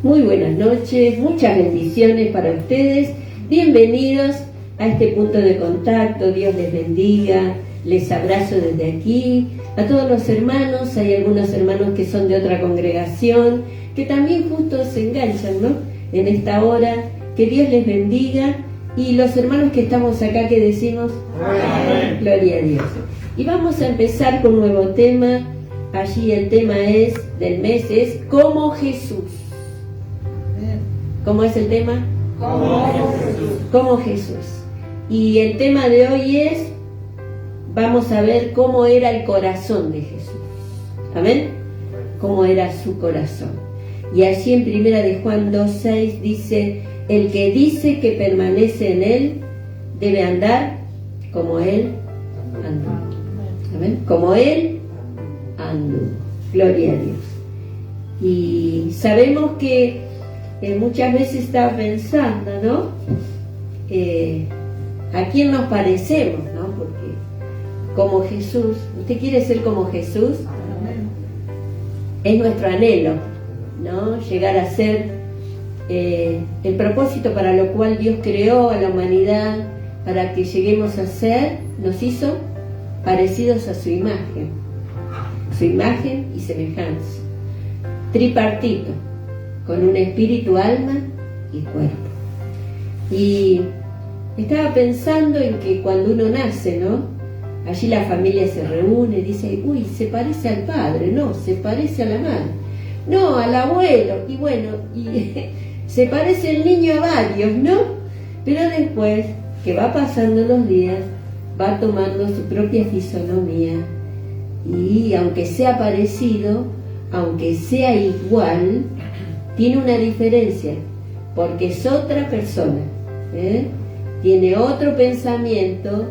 Muy buenas noches, muchas bendiciones para ustedes. Bienvenidos a este punto de contacto. Dios les bendiga. Les abrazo desde aquí. A todos los hermanos, hay algunos hermanos que son de otra congregación, que también justo se enganchan, ¿no?, en esta hora. Que Dios les bendiga. Y los hermanos que estamos acá, que decimos amén. Gloria a Dios. Y vamos a empezar con un nuevo tema. Allí el tema del mes es como Jesús. ¿Cómo es el tema? Como Jesús. Como Jesús. Y el tema de hoy es, vamos a ver cómo era el corazón de Jesús. ¿Amén? Cómo era su corazón. Y allí en 1 de Juan 2:6 dice, el que dice que permanece en él debe andar como él andó. ¿Amén? Como él anduvo. Gloria a Dios. Y sabemos que muchas veces estaba pensando, ¿no? ¿A quién nos parecemos, no? Porque como Jesús, ¿usted quiere ser como Jesús? Es nuestro anhelo, ¿no? Llegar a ser el propósito para lo cual Dios creó a la humanidad, para que lleguemos a ser, nos hizo parecidos a su imagen y semejanza. Tripartito, con un espíritu, alma y cuerpo. Y estaba pensando en que cuando uno nace, ¿no? Allí la familia se reúne, dice, uy, se parece al padre, no, se parece a la madre, no, al abuelo, y bueno, y se parece el niño a varios, ¿no? Pero después, que va pasando los días, va tomando su propia fisonomía, y aunque sea parecido, aunque sea igual, tiene una diferencia, porque es otra persona, tiene otro pensamiento,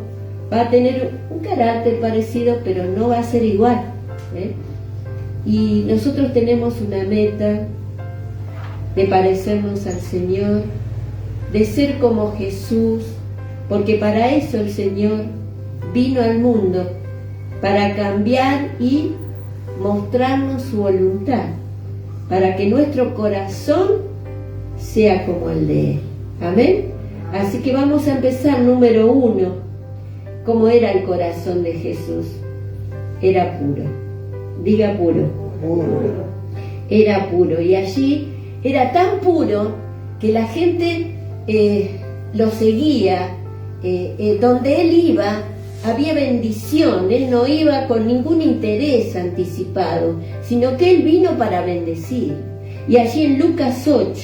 va a tener un carácter parecido, pero no va a ser igual. Y nosotros tenemos una meta de parecernos al Señor, de ser como Jesús, porque para eso el Señor vino al mundo, para cambiar y mostrarnos su voluntad, para que nuestro corazón sea como el de Él. Amén. Así que vamos a empezar, número 1. ¿Cómo era el corazón de Jesús? Era puro. Diga puro. Puro. Era puro. Y allí era tan puro que la gente lo seguía. Donde Él iba, había bendición. Él no iba con ningún interés anticipado, sino que Él vino para bendecir. Y allí en Lucas 8,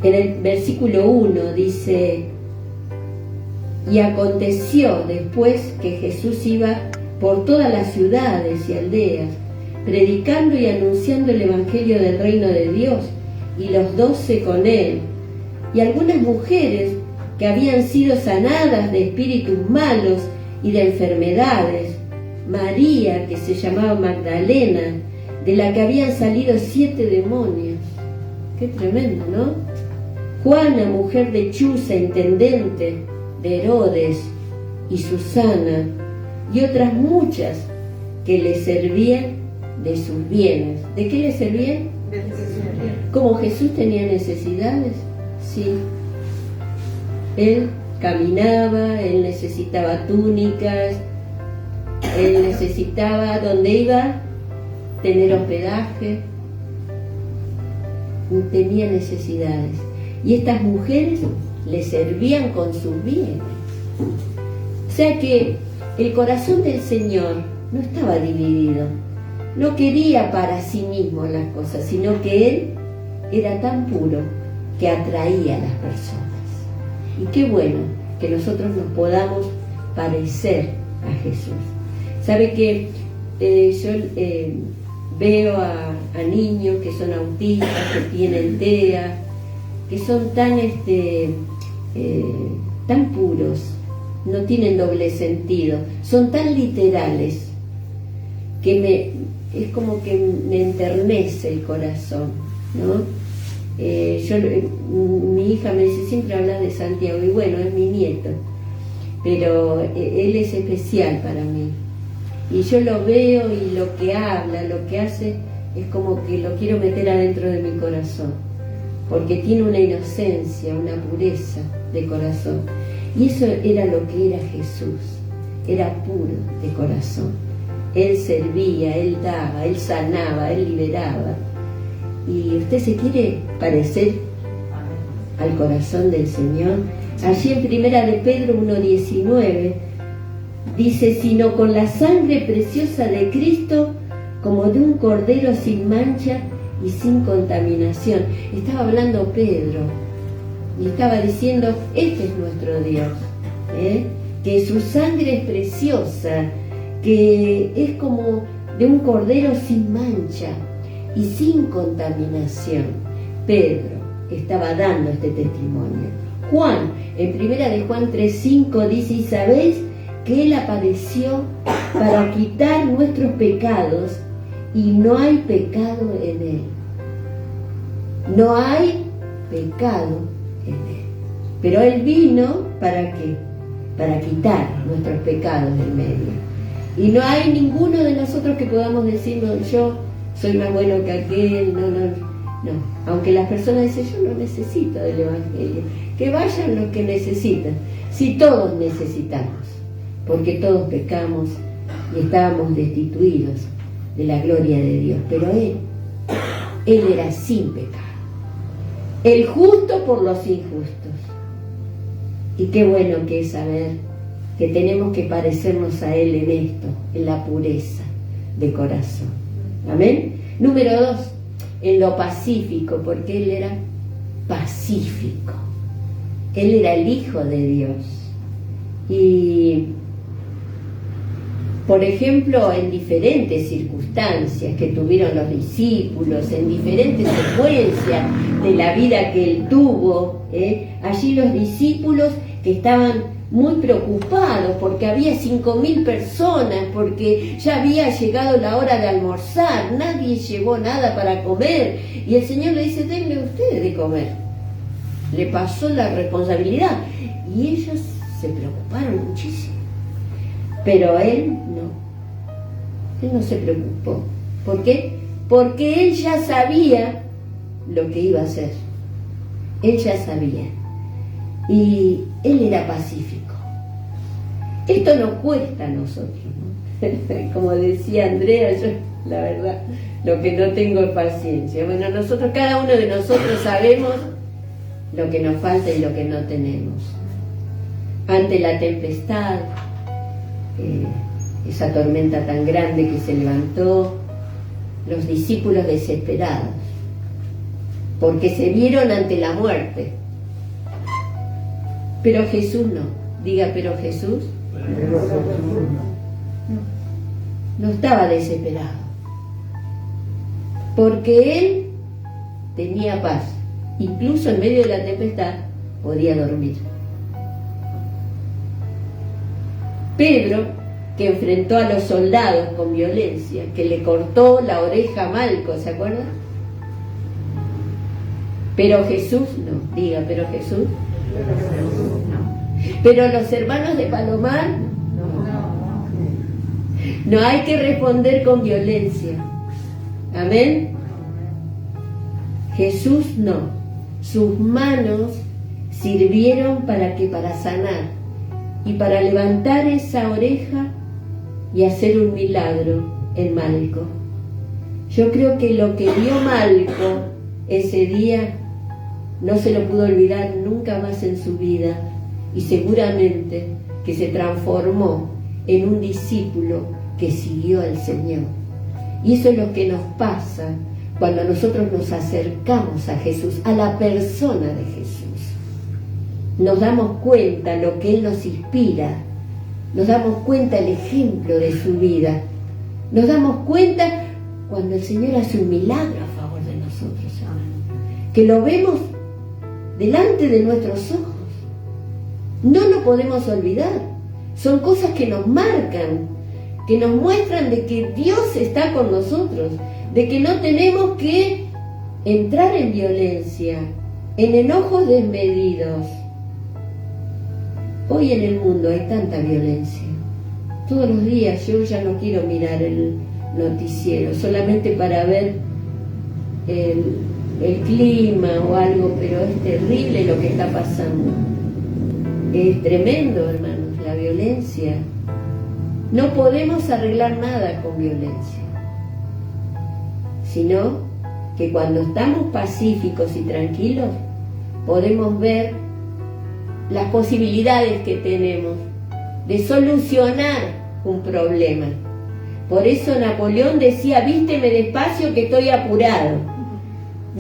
en el versículo 1 dice, y aconteció después que Jesús iba por todas las ciudades y aldeas, predicando y anunciando el evangelio del reino de Dios, y los 12 con él, y algunas mujeres que habían sido sanadas de espíritus malos y de enfermedades, María, que se llamaba Magdalena, de la que habían salido 7 demonios. Qué tremendo, ¿no? Juana, mujer de Chuza, intendente de Herodes, y Susana, y otras muchas que le servían de sus bienes. ¿De qué le servían? Como Jesús tenía necesidades, sí. Él caminaba, Él necesitaba túnicas, Él necesitaba, donde iba, tener hospedaje, tenía necesidades. Y estas mujeres le servían con sus bienes. O sea que el corazón del Señor no estaba dividido. No quería para sí mismo las cosas, sino que Él era tan puro que atraía a las personas. Y qué bueno que nosotros nos podamos parecer a Jesús. ¿Sabe que yo veo a niños que son autistas, que tienen TEA, que son tan puros, no tienen doble sentido, son tan literales, que es como que me enternece el corazón, ¿no? Mi hija me dice, siempre hablas de Santiago, y bueno, es mi nieto, pero él es especial para mí. y yo lo veo y lo que habla, lo que hace, es como que lo quiero meter adentro de mi corazón, porque tiene una inocencia, una pureza de corazón. Y eso era lo que era Jesús, era puro de corazón. Él servía, Él daba, Él sanaba, Él liberaba. ¿Y usted se quiere parecer al corazón del Señor? Allí en Primera de Pedro 1:19 dice: sino con la sangre preciosa de Cristo, como de un cordero sin mancha y sin contaminación. Estaba hablando Pedro y estaba diciendo: este es nuestro Dios, que su sangre es preciosa, que es como de un cordero sin mancha y sin contaminación. Pedro estaba dando este testimonio. Juan, en Primera de Juan 3:5 dice: y sabéis que Él apareció para quitar nuestros pecados, y no hay pecado en Él. No hay pecado en Él. Pero Él vino, ¿para qué? Para quitar nuestros pecados del medio. Y no hay ninguno de nosotros que podamos decir: no, yo soy más bueno que aquel, no. Aunque las personas dicen: yo no necesito del Evangelio. Que vayan los que necesitan. Si todos necesitamos, porque todos pecamos y estábamos destituidos de la gloria de Dios. Pero Él era sin pecado, el justo por los injustos. Y qué bueno que es saber que tenemos que parecernos a Él en esto, en la pureza de corazón. Amén. Número 2, en lo pacífico, porque Él era pacífico. Él era el Hijo de Dios. Y, por ejemplo, en diferentes circunstancias que tuvieron los discípulos, en diferentes secuencias de la vida que Él tuvo, allí los discípulos que estaban muy preocupados porque había 5.000 personas, porque ya había llegado la hora de almorzar, nadie llevó nada para comer, y el Señor le dice: denle ustedes de comer. Le pasó la responsabilidad, y ellos se preocuparon muchísimo. Pero Él no se preocupó. ¿Por qué? Porque Él ya sabía lo que iba a hacer. Él ya sabía. Y Él era pacífico. Esto nos cuesta a nosotros, ¿no? Como decía Andrea, yo la verdad lo que no tengo es paciencia. Bueno, nosotros, cada uno de nosotros sabemos lo que nos falta y lo que no tenemos. Ante la tempestad, esa tormenta tan grande que se levantó, los discípulos desesperados, porque se vieron ante la muerte. Pero Jesús no. Diga: pero Jesús no estaba desesperado, porque Él tenía paz. Incluso en medio de la tempestad podía dormir. Pedro, que enfrentó a los soldados con violencia, que le cortó la oreja a Malco, ¿se acuerdan? Pero Jesús no. Diga: pero Jesús no. Pero los hermanos de Palomar no hay que responder con violencia. Amén. Jesús no. Sus manos sirvieron para sanar y para levantar esa oreja y hacer un milagro en Malco. Yo creo que lo que vio Malco ese día no se lo pudo olvidar nunca más en su vida, y seguramente que se transformó en un discípulo que siguió al Señor. Y eso es lo que nos pasa cuando nosotros nos acercamos a Jesús, a la persona de Jesús. Nos damos cuenta lo que Él nos inspira, nos damos cuenta el ejemplo de su vida, nos damos cuenta cuando el Señor hace un milagro a favor de nosotros, que lo vemos delante de nuestros ojos. No lo podemos olvidar. Son cosas que nos marcan, que nos muestran de que Dios está con nosotros, de que no tenemos que entrar en violencia, en enojos desmedidos. Hoy en el mundo hay tanta violencia, todos los días. Yo ya no quiero mirar el noticiero, solamente para ver el clima o algo, pero es terrible lo que está pasando. Es tremendo, hermanos, la violencia. No podemos arreglar nada con violencia, sino que cuando estamos pacíficos y tranquilos, podemos ver las posibilidades que tenemos de solucionar un problema. Por eso Napoleón decía: vísteme despacio que estoy apurado.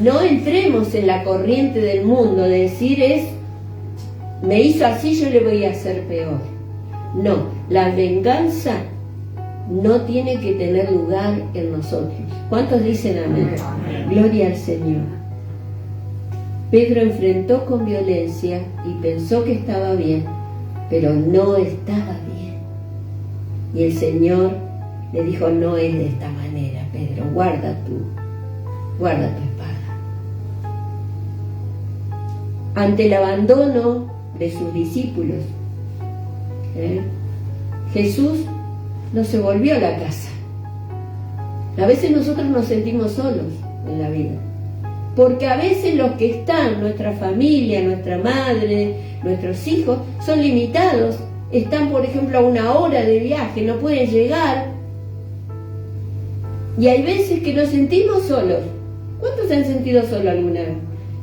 No entremos en la corriente del mundo de decir me hizo así, yo le voy a hacer peor. No, la venganza no tiene que tener lugar en nosotros. ¿Cuántos dicen amén? Amén. Gloria al Señor. Pedro enfrentó con violencia y pensó que estaba bien, pero no estaba bien. Y el Señor le dijo: no es de esta manera, Pedro, guarda tu espada. Ante el abandono de sus discípulos, Jesús no se volvió a la casa. A veces nosotros nos sentimos solos en la vida, porque a veces los que están, nuestra familia, nuestra madre, nuestros hijos, son limitados. Están, por ejemplo, a 1 hora de viaje, no pueden llegar. Y hay veces que nos sentimos solos. ¿Cuántos se han sentido solos alguna vez?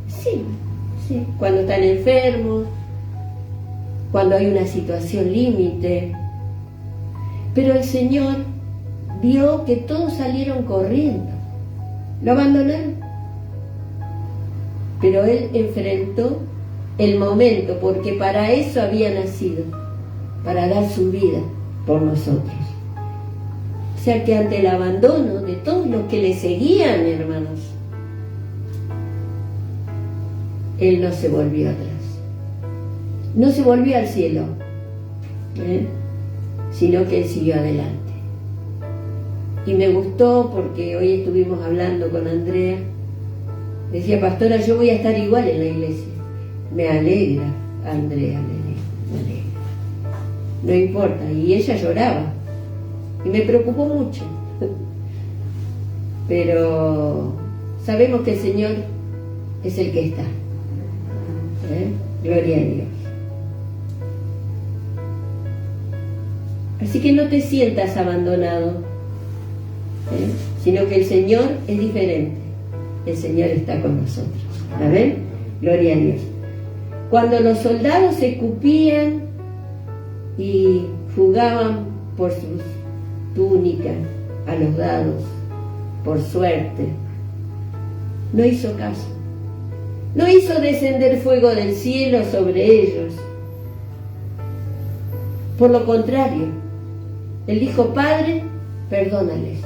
Sí. Cuando están enfermos, cuando hay una situación límite. Pero el Señor vio que todos salieron corriendo, lo abandonaron. Pero Él enfrentó el momento, porque para eso había nacido, para dar su vida por nosotros. O sea que ante el abandono de todos los que le seguían, hermanos, Él no se volvió atrás. No se volvió al cielo, sino que Él siguió adelante. Y me gustó porque hoy estuvimos hablando con Andrea. Decía: pastora, yo voy a estar igual en la iglesia. Me alegra, Andrea, me alegra. No importa. Y ella lloraba. Y me preocupó mucho. Pero sabemos que el Señor es el que está. Gloria a Dios. Así que no te sientas abandonado, sino que el Señor es diferente. El Señor está con nosotros. Amén. Gloria a Dios. Cuando los soldados se escupían y jugaban por sus túnicas a los dados, por suerte, no hizo caso. No hizo descender fuego del cielo sobre ellos. Por lo contrario, Él dijo: Padre, perdónales,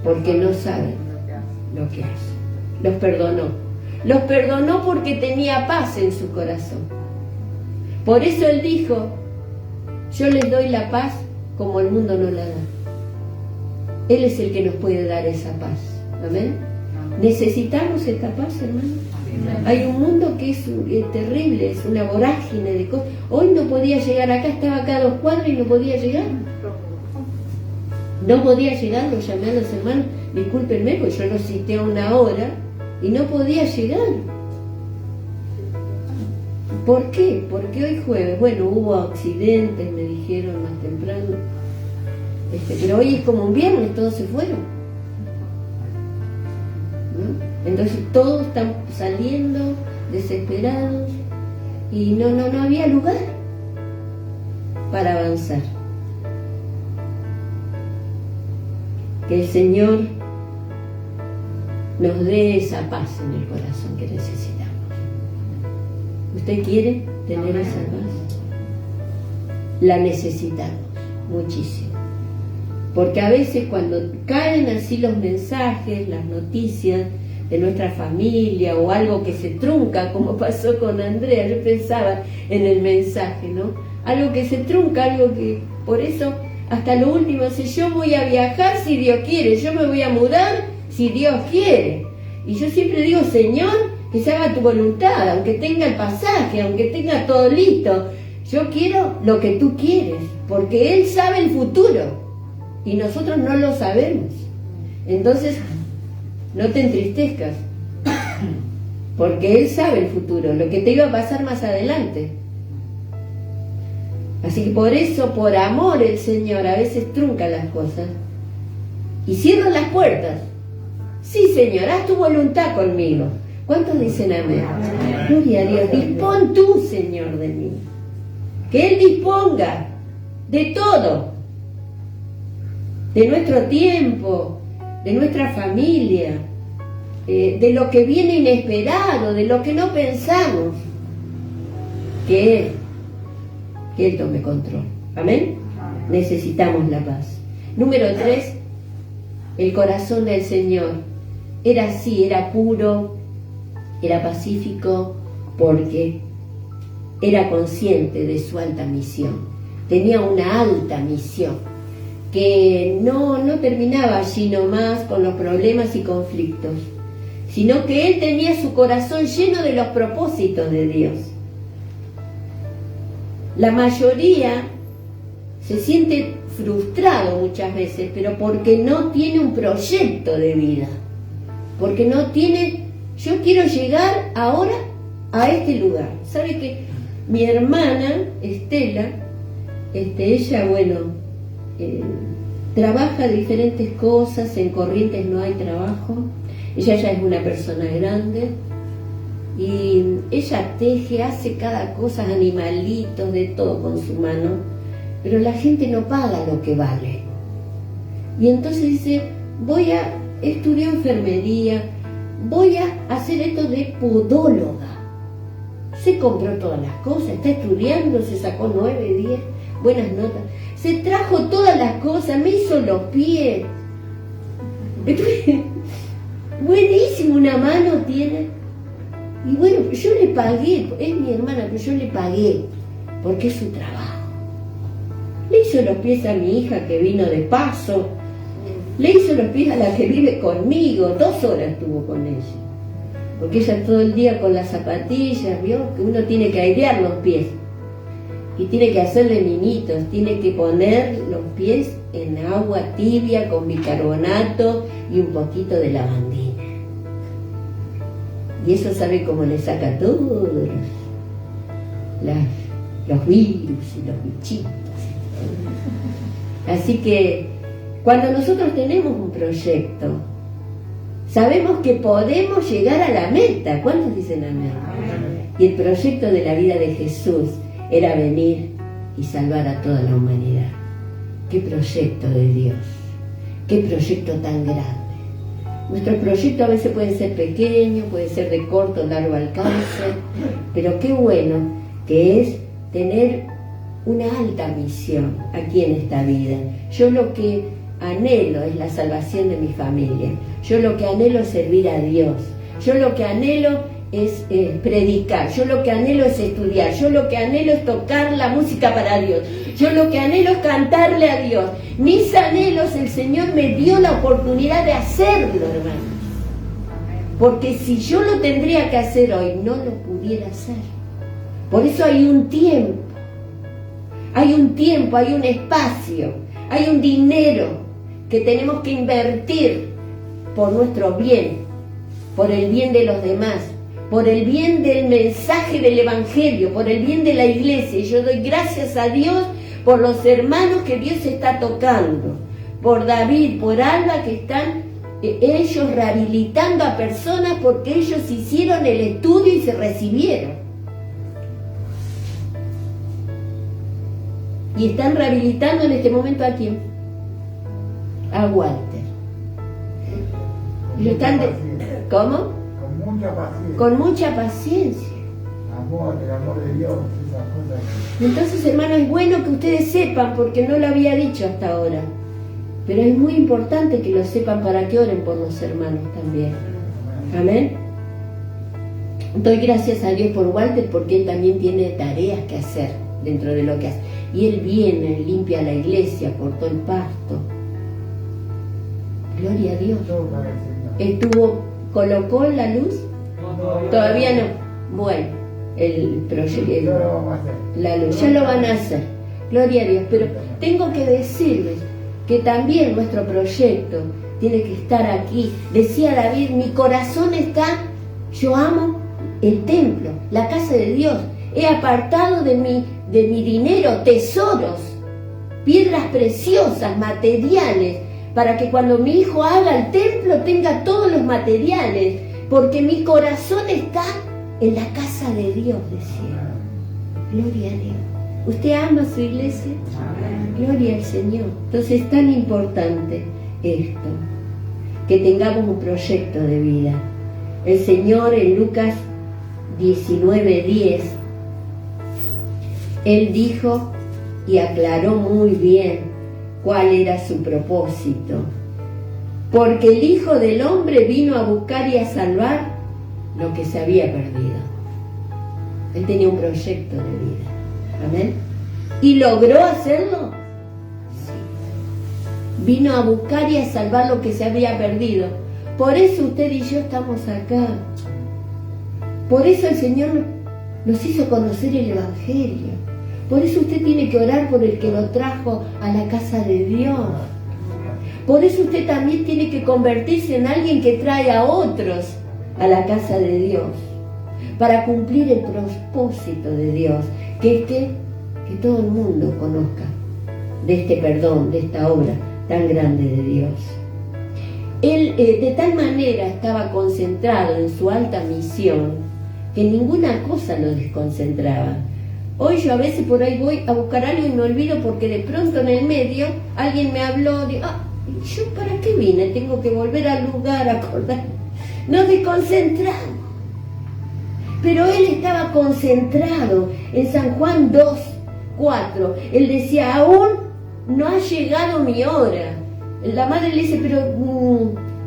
porque no saben lo que hacen. Los perdonó. Los perdonó porque tenía paz en su corazón. Por eso Él dijo: yo les doy la paz como el mundo no la da. Él es el que nos puede dar esa paz. Amén. ¿Necesitamos esta paz, hermano? Hay un mundo que es terrible, es una vorágine de cosas. Hoy no podía llegar acá, estaba acá a 2 cuadras y no podía llegar. No podía llegar, lo llamé a los hermanos: discúlpenme, pues yo los cité a 1 hora y no podía llegar. ¿Por qué? Porque hoy jueves, bueno, hubo accidentes, me dijeron más temprano, pero hoy es como un viernes, todos se fueron, ¿no? Entonces todos están saliendo desesperados y no había lugar para avanzar. Que el Señor nos dé esa paz en el corazón que necesitamos. ¿Usted quiere tener esa paz? La necesitamos muchísimo. Porque a veces cuando caen así los mensajes, las noticias de nuestra familia o algo que se trunca, como pasó con Andrea, yo pensaba en el mensaje, ¿no? Algo que se trunca, algo que... Por eso, hasta lo último, si yo voy a viajar, si Dios quiere, yo me voy a mudar, si Dios quiere. Y yo siempre digo: Señor, que se haga tu voluntad, aunque tenga el pasaje, aunque tenga todo listo. Yo quiero lo que tú quieres, porque Él sabe el futuro y nosotros no lo sabemos. Entonces, no te entristezcas, porque Él sabe el futuro, lo que te iba a pasar más adelante. Así que por eso, por amor, el Señor a veces trunca las cosas y cierra las puertas. Sí, Señor, haz tu voluntad conmigo. ¿Cuántos dicen amén? Gloria a Dios. Dispón tú, Señor, de mí. Que Él disponga de todo, de nuestro tiempo, de nuestra familia, de lo que viene inesperado, de lo que no pensamos. Que Él tome control. ¿Amén? Necesitamos la paz. Número 3, el corazón del Señor era así, era puro, era pacífico, porque era consciente de su alta misión. Tenía una alta misión que no terminaba allí nomás con los problemas y conflictos, sino que él tenía su corazón lleno de los propósitos de Dios. La mayoría se siente frustrado muchas veces, pero porque no tiene un proyecto de vida, porque no tiene, yo quiero llegar ahora a este lugar. ¿Sabe que mi hermana Estela, ella, trabaja diferentes cosas, en Corrientes no hay trabajo, ella ya es una persona grande, y ella teje, hace cada cosa, animalitos, de todo con su mano, pero la gente no paga lo que vale. Y entonces dice, estudió enfermería, voy a hacer esto de podóloga. Se compró todas las cosas, está estudiando, se sacó 9, 10, buenas notas. Se trajo todas las cosas, me hizo los pies. Buenísimo, una mano tiene. Y bueno, yo le pagué, es mi hermana, pero yo le pagué, porque es su trabajo. Le hizo los pies a mi hija que vino de paso, le hizo los pies a la que vive conmigo, 2 horas estuvo con ella. Porque ella todo el día con las zapatillas, ¿vio? Que uno tiene que airear los pies. Y tiene que hacerle mimitos, tiene que poner los pies en agua tibia con bicarbonato y un poquito de lavandina. Y eso sabe cómo le saca todos los virus y los bichitos. Así que cuando nosotros tenemos un proyecto, sabemos que podemos llegar a la meta. ¿Cuántos dicen amén? Y el proyecto de la vida de Jesús era venir y salvar a toda la humanidad. ¡Qué proyecto de Dios! ¡Qué proyecto tan grande! Nuestro proyecto a veces puede ser pequeño, puede ser de corto o largo alcance, pero qué bueno que es tener una alta misión aquí en esta vida. Yo lo que anhelo es la salvación de mi familia. Yo lo que anhelo es servir a Dios. Yo lo que anhelo es predicar. Yo lo que anhelo es estudiar. Yo lo que anhelo es tocar la música para Dios. Yo lo que anhelo es cantarle a Dios. Mis anhelos, el Señor me dio la oportunidad de hacerlo, hermanos. Porque si yo lo tendría que hacer hoy, no lo pudiera hacer. Por eso hay un tiempo. Hay un tiempo, hay un espacio, hay un dinero que tenemos que invertir por nuestro bien, por el bien de los demás, por el bien del mensaje del Evangelio, por el bien de la iglesia. Y yo doy gracias a Dios por los hermanos que Dios está tocando, por David, por Alba, que están ellos rehabilitando a personas porque ellos hicieron el estudio y se recibieron. Y están rehabilitando en este momento ¿a quién? A Walter. ¿Cómo? Con mucha paciencia. Con mucha paciencia. El amor de Dios, esas cosas. Entonces, hermano, es bueno que ustedes sepan, porque no lo había dicho hasta ahora. Pero es muy importante que lo sepan para que oren por los hermanos también. Amén. Doy gracias a Dios por Walter, porque él también tiene tareas que hacer dentro de lo que hace. Y él viene, limpia la iglesia, cortó el pasto. Gloria a Dios. Colocó la luz. Todavía no. Bueno, el proyecto. Ya lo vamos a hacer. La luz, ya lo van a hacer, gloria a Dios, pero tengo que decirles que también nuestro proyecto tiene que estar aquí. Decía David, mi corazón está, yo amo el templo, la casa de Dios, he apartado de mi dinero tesoros, piedras preciosas, materiales, para que cuando mi hijo haga el templo tenga todos los materiales, porque mi corazón está en la casa de Dios, decía. Gloria a Dios. ¿Usted ama su iglesia? Gloria al Señor. Entonces es tan importante esto, que tengamos un proyecto de vida. El Señor en Lucas 19:10, Él dijo y aclaró muy bien cuál era su propósito. Porque el Hijo del Hombre vino a buscar y a salvar lo que se había perdido. Él tenía un proyecto de vida. Amén. ¿Y logró hacerlo? Sí. Vino a buscar y a salvar lo que se había perdido. Por eso usted y yo estamos acá. Por eso el Señor nos hizo conocer el Evangelio. Por eso usted tiene que orar por el que lo trajo a la casa de Dios. Por eso usted también tiene que convertirse en alguien que trae a otros a la casa de Dios, para cumplir el propósito de Dios, que es que todo el mundo conozca de este perdón, de esta obra tan grande de Dios. Él de tal manera estaba concentrado en su alta misión que ninguna cosa lo desconcentraba. Hoy yo a veces por ahí voy a buscar algo y me olvido porque de pronto en el medio alguien me habló, digo, ¿yo para qué vine? Tengo que volver al lugar a acordar. Nos desconcentramos. Pero él estaba concentrado en San Juan 2:4. Él decía, aún no ha llegado mi hora. La madre le dice, pero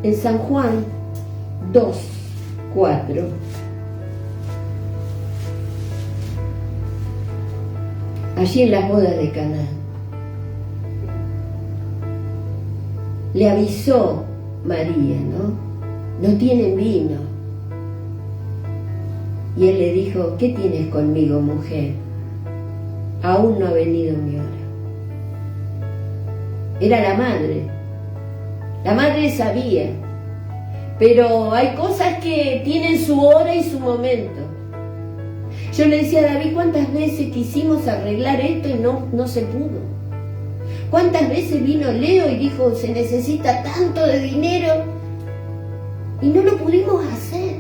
en San Juan 2:4. Allí en las bodas de Caná, le avisó María, no tienen vino. Y él le dijo, ¿qué tienes conmigo, mujer? Aún no ha venido mi hora. Era la madre. La madre sabía. Pero hay cosas que tienen su hora y su momento. Yo le decía a David, ¿cuántas veces quisimos arreglar esto y no se pudo? ¿Cuántas veces vino Leo y dijo, se necesita tanto de dinero? Y no lo pudimos hacer.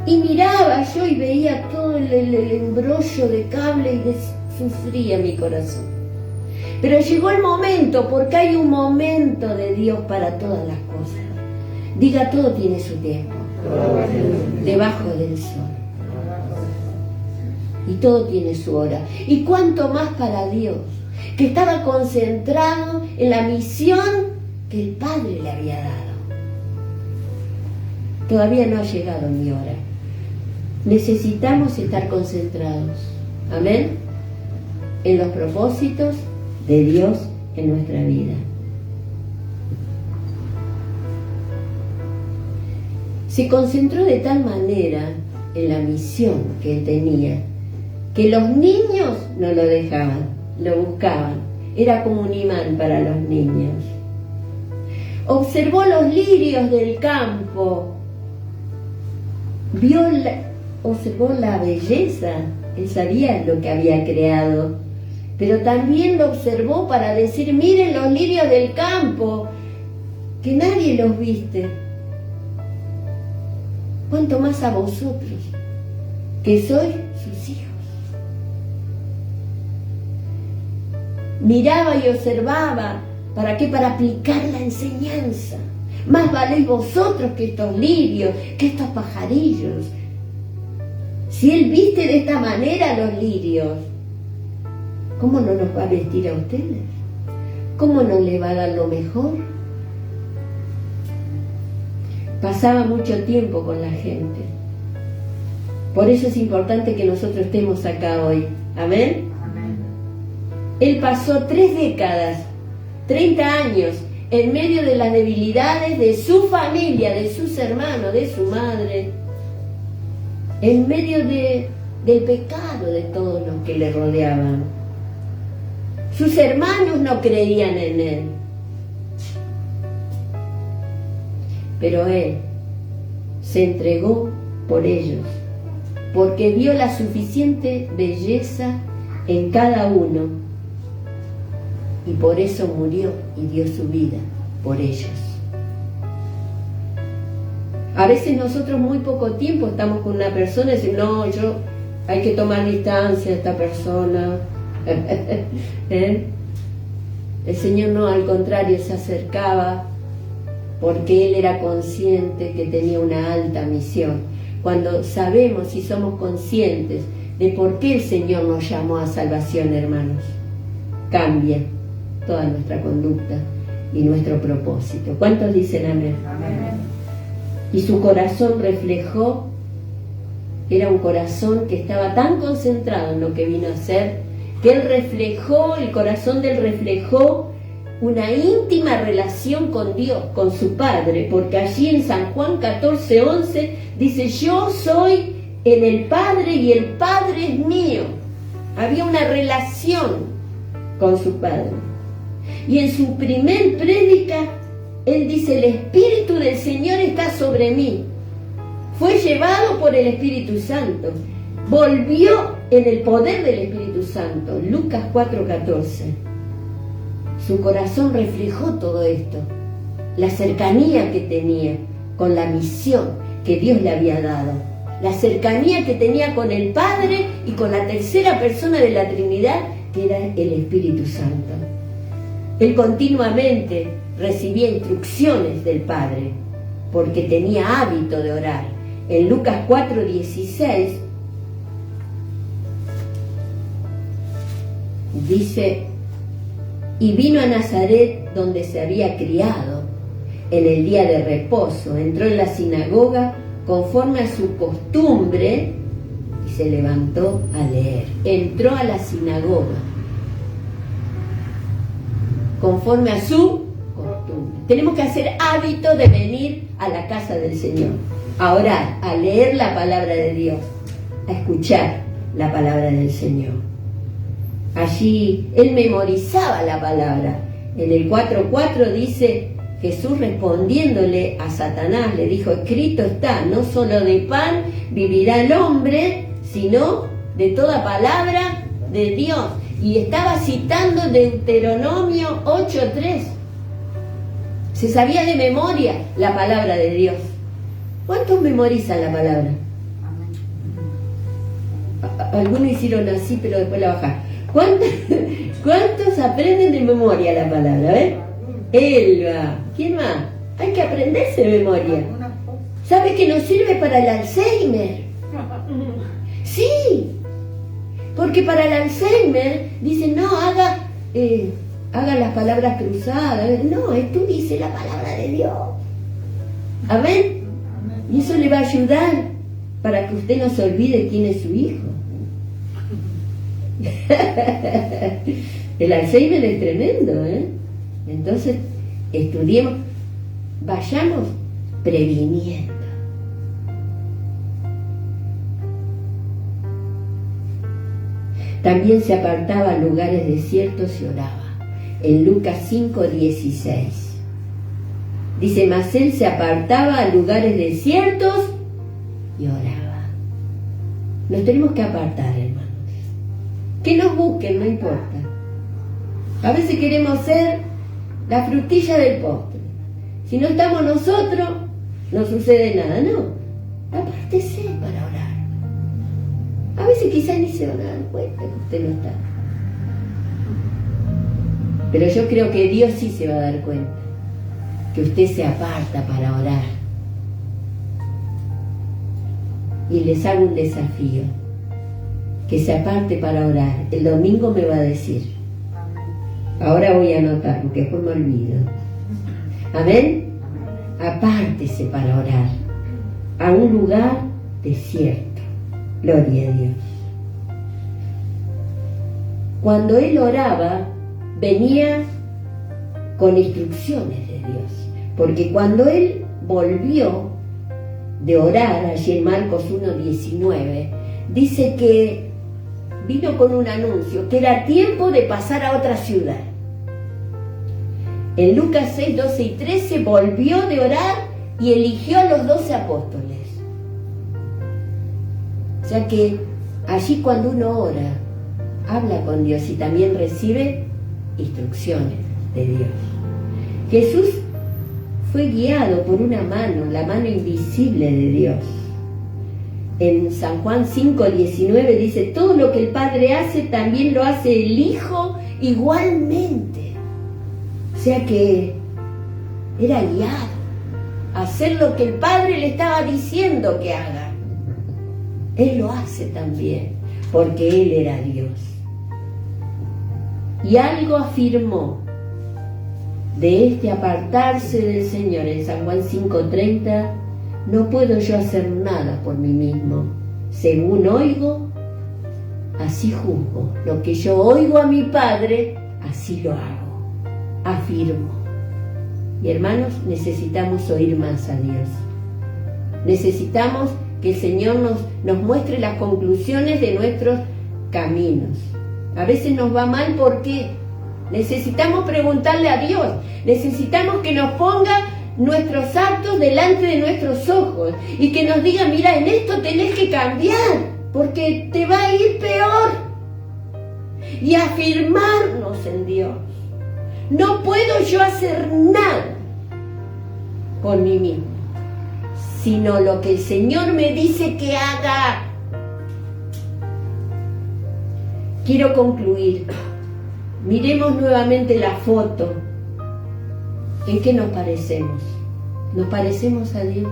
Y miraba yo y veía todo el embrollo de cable y sufría mi corazón. Pero llegó el momento, porque hay un momento de Dios para todas las cosas. Diga, todo tiene su tiempo, debajo del sol. Y todo tiene su hora. Y cuánto más para Dios, que estaba concentrado en la misión que el Padre le había dado. Todavía no ha llegado mi hora. Necesitamos estar concentrados, amén, en los propósitos de Dios en nuestra vida. Se concentró de tal manera en la misión que él tenía, que los niños no lo dejaban, lo buscaban. Era como un imán para los niños. Observó los lirios del campo, observó la belleza, él sabía lo que había creado, pero también lo observó para decir, miren los lirios del campo, que nadie los viste. ¿Cuánto más a vosotros, que sois sus hijos? Miraba y observaba, ¿para qué? Para aplicar la enseñanza. Más valéis vosotros que estos lirios, que estos pajarillos. Si él viste de esta manera los lirios, ¿cómo no nos va a vestir a ustedes? ¿Cómo no le va a dar lo mejor? Pasaba mucho tiempo con la gente. Por eso es importante que nosotros estemos acá hoy. ¿Amén? Amén. Él pasó 3 décadas, 30 años, en medio de las debilidades de su familia, de sus hermanos, de su madre. en medio del pecado de todos los que le rodeaban. Sus hermanos no creían en él, pero él se entregó por ellos, porque vio la suficiente belleza en cada uno, y por eso murió y dio su vida por ellos. A veces nosotros muy poco tiempo estamos con una persona y decimos, no, hay que tomar distancia de esta persona. El Señor no, al contrario, se acercaba porque Él era consciente que tenía una alta misión. Cuando sabemos y somos conscientes de por qué el Señor nos llamó a salvación, hermanos, cambia toda nuestra conducta y nuestro propósito. ¿Cuántos dicen amén? Amén. Y su corazón reflejó, era un corazón que estaba tan concentrado en lo que vino a hacer, que él reflejó, el corazón de él reflejó una íntima relación con Dios, con su Padre, porque allí en San Juan 14:11 dice, yo soy en el Padre y el Padre es mío. Había una relación con su Padre. Y en su primer prédica, él dice, el Espíritu del Señor está sobre mí. Fue llevado por el Espíritu Santo. Volvió en el poder del Espíritu Santo. Lucas 4:14. Su corazón reflejó todo esto. La cercanía que tenía con la misión que Dios le había dado. La cercanía que tenía con el Padre y con la tercera persona de la Trinidad, que era el Espíritu Santo. Él continuamente recibía instrucciones del Padre, porque tenía hábito de orar. En Lucas 4:16 dice, y vino a Nazaret donde se había criado, en el día de reposo, entró en la sinagoga conforme a su costumbre y se levantó a leer. Entró a la sinagoga conforme a su costumbre. Tenemos que hacer hábito de venir a la casa del Señor, a orar, a leer la palabra de Dios, a escuchar la palabra del Señor. Allí él memorizaba la palabra. En el 4:4 dice, Jesús respondiéndole a Satanás le dijo, escrito está, no solo de pan vivirá el hombre, sino de toda palabra de Dios. Y estaba citando Deuteronomio 8:3. Se sabía de memoria la palabra de Dios. ¿Cuántos memorizan la palabra? Algunos hicieron así, pero después la bajaron. ¿Cuántos aprenden de memoria la palabra? ¿Ves? Elba. ¿Quién más? Hay que aprenderse de memoria. ¿Sabe que nos sirve para el Alzheimer? Sí. Porque para el Alzheimer dicen, no, haga las palabras cruzadas. No, estudie la palabra de Dios. Amén. Y eso le va a ayudar para que usted no se olvide quién es su hijo. El Alzheimer es tremendo, ¿eh? Entonces, estudiemos, vayamos previniendo. También se apartaba a lugares desiertos y oraba. En Lucas 5:16 dice, mas él se apartaba a lugares desiertos y oraba. Nos tenemos que apartar, hermanos. Que nos busquen, no importa. A veces queremos ser la frutilla del postre. Si no estamos nosotros, no sucede nada, no. Apártese para orar. A veces quizás ni se van a dar cuenta que usted no está. Pero yo creo que Dios sí se va a dar cuenta que usted se aparta para orar. Y les hago un desafío, que se aparte para orar. El domingo me va a decir. Ahora voy a anotar porque después me olvido. Amén. Apártese para orar a un lugar desierto. Gloria a Dios. Cuando él oraba, venía con instrucciones de Dios. Porque cuando él volvió, de orar, allí en Marcos 1:19, dice que vino con un anuncio, que era tiempo de pasar a otra ciudad. En Lucas 6:12 y 13 volvió de orar y eligió a los 12 apóstoles. O sea que allí cuando uno ora, habla con Dios y también recibe instrucciones de Dios. Jesús fue guiado por una mano, la mano invisible de Dios. En San Juan 5:19 dice, todo lo que el Padre hace, también lo hace el Hijo igualmente. O sea que era guiado a hacer lo que el Padre le estaba diciendo que haga. Él lo hace también, porque Él era Dios. Y algo afirmó de este apartarse del Señor en San Juan 5:30, no puedo yo hacer nada por mí mismo. Según oigo, así juzgo. Lo que yo oigo a mi Padre, así lo hago. Afirmo. Y hermanos, necesitamos oír más a Dios. Necesitamos que el Señor nos muestre las conclusiones de nuestros caminos. A veces nos va mal, ¿por qué? Necesitamos preguntarle a Dios. Necesitamos que nos ponga nuestros actos delante de nuestros ojos y que nos diga, mira, en esto tenés que cambiar porque te va a ir peor. Y afirmarnos en Dios. No puedo yo hacer nada por mí mismo, sino lo que el Señor me dice que haga. Quiero concluir. Miremos nuevamente la foto. ¿En qué nos parecemos? ¿Nos parecemos a Dios?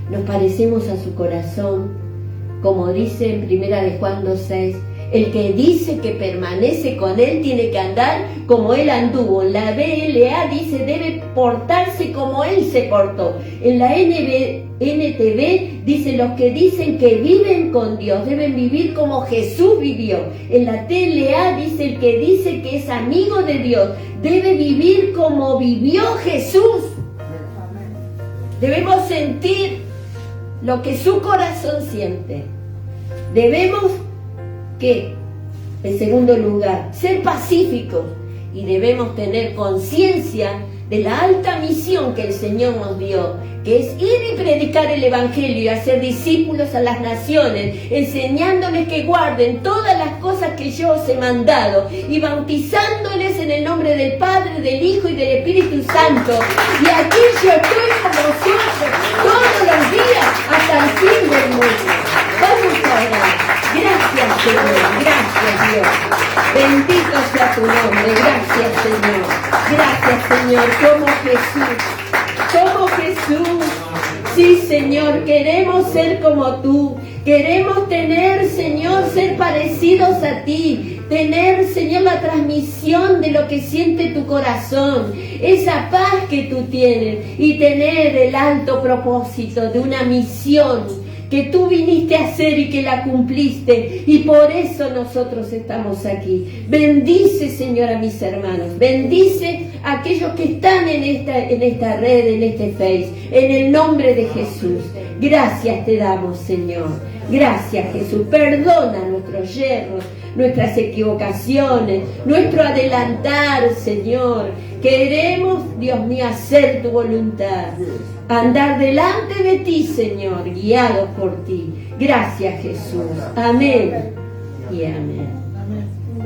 ¿Nos parecemos a su corazón? Como dice en 1 Juan 2:6, el que dice que permanece con Él tiene que andar como Él anduvo. En la BLA dice debe portarse como Él se portó. En la NTV dice los que dicen que viven con Dios deben vivir como Jesús vivió. En la TLA dice el que dice que es amigo de Dios debe vivir como vivió Jesús. Debemos sentir lo que su corazón siente. Debemos que, en segundo lugar, ser pacíficos y debemos tener conciencia de la alta misión que el Señor nos dio, que es ir y predicar el Evangelio y hacer discípulos a las naciones, enseñándoles que guarden todas las cosas que yo os he mandado y bautizándoles en el nombre del Padre, del Hijo y del Espíritu Santo. Y aquí yo estoy con vosotros todos los días hasta el fin del mundo. Vamos a orar. Gracias, Señor. Gracias, Dios. Bendito sea tu nombre. Gracias, Señor. Gracias, Señor. Como Jesús. Como Jesús. Sí, Señor. Queremos ser como tú. Queremos tener, Señor, ser parecidos a ti. Tener, Señor, la transmisión de lo que siente tu corazón. Esa paz que tú tienes. Y tener el alto propósito de una misión que tú viniste a hacer y que la cumpliste, y por eso nosotros estamos aquí. Bendice, Señor, a mis hermanos, bendice a aquellos que están en esta red, en este Face, en el nombre de Jesús. Gracias te damos, Señor. Gracias, Jesús. Perdona nuestros yerros, nuestras equivocaciones, nuestro adelantar, Señor. Queremos, Dios mío, hacer tu voluntad. Andar delante de ti, Señor, guiados por ti. Gracias, Jesús. Amén y amén.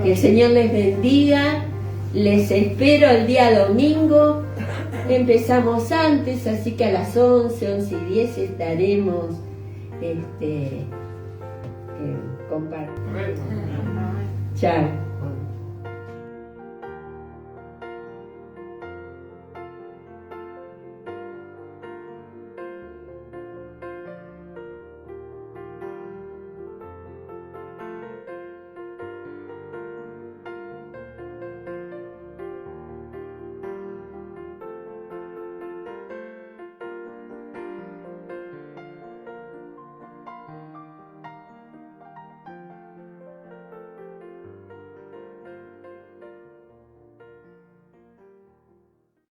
Que el Señor les bendiga. Les espero el día domingo. Empezamos antes, así que a las 11:10 estaremos compartiendo. Chao.